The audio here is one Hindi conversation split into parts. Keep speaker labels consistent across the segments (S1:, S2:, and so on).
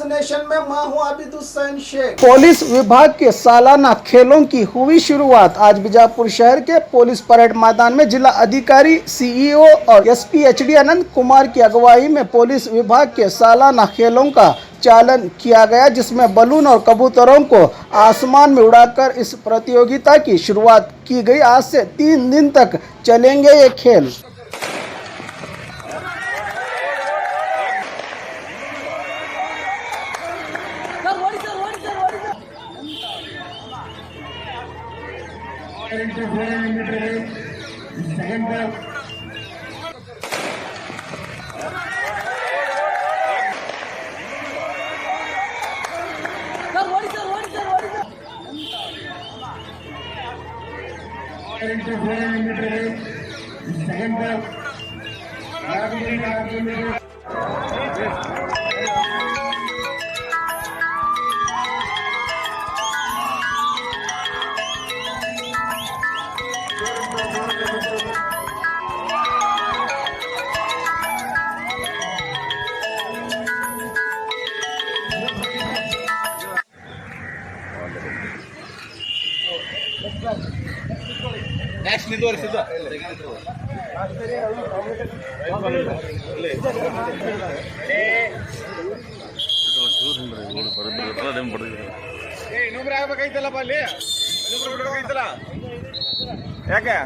S1: नेशन में मैं हूं आबिद हुसैन शेख। पुलिस विभाग के सालाना खेलों की हुई शुरुआत। आज बीजापुर शहर के पुलिस परेड मैदान में जिला अधिकारी, सीईओ और एसपी एचडी आनंद कुमार की अगुवाई में पुलिस विभाग के सालाना खेलों का चालन किया गया, जिसमें बलून और कबूतरों को आसमान में उड़ाकर इस प्रतियोगिता की शुरुआत की गई। आज से 3 दिन तक चलेंगे ये खेल।
S2: ನೆಕ್ಸ್ಟ್ ನಿಂದುವರೆ ಸಿದ್ಧ ಇನ್ನೊಬ್ರು ಆಗ್ಬೇಕಾಯ್ತಲ್ಲಪ್ಪ ಅಲ್ಲಿ ಇನ್ನೊಬ್ರು ಬಿಡ್ಬೇಕಾಯ್ತಲ್ಲ ಯಾಕೆ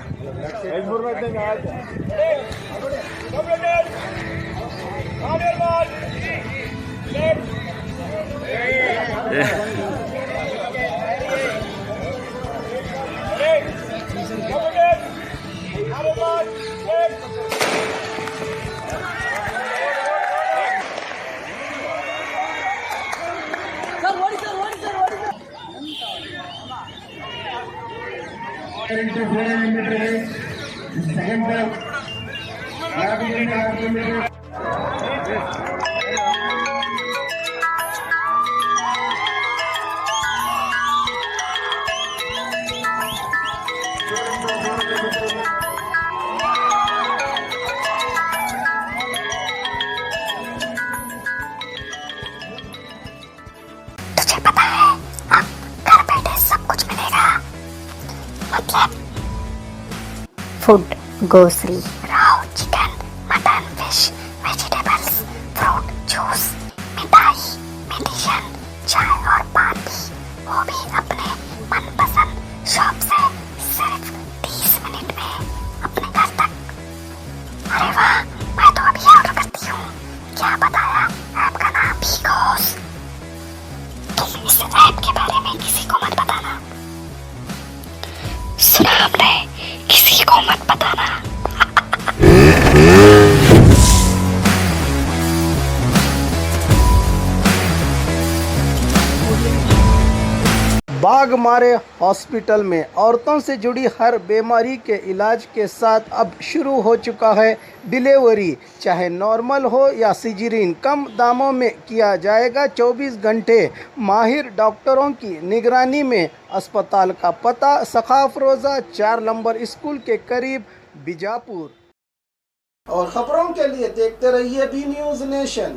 S3: तुझे पता है अब घर बैठे सब कुछ मिलेगा, मतलब food, grocery, Rao, chicken, mutton, fish, vegetables, fruit, juice, मिठाई, मेडिसिन, चाय और पान भी, वो भी अपने मनपसंद शॉप से सिर्फ 30 मिनट में अपने घर तक। अरे वाह, मैं तो अभी ऑर्डर करती हूँ। क्या बताया? ऐप का नाम बिगोस। तुम इस ऐप के बारे में किसी को मत बताना, सुना हमने? किसी को मत बताना।
S1: बाघमारे हॉस्पिटल में औरतों से जुड़ी हर बीमारी के इलाज के साथ अब शुरू हो चुका है डिलीवरी। चाहे नॉर्मल हो या सिजेरियन, कम दामों में किया जाएगा। 24 घंटे माहिर डॉक्टरों की निगरानी में। अस्पताल का पता सखाफ रोज़ा 4 नंबर स्कूल के करीब, बीजापुर। और खबरों के लिए देखते रहिए बी न्यूज़ नेशन।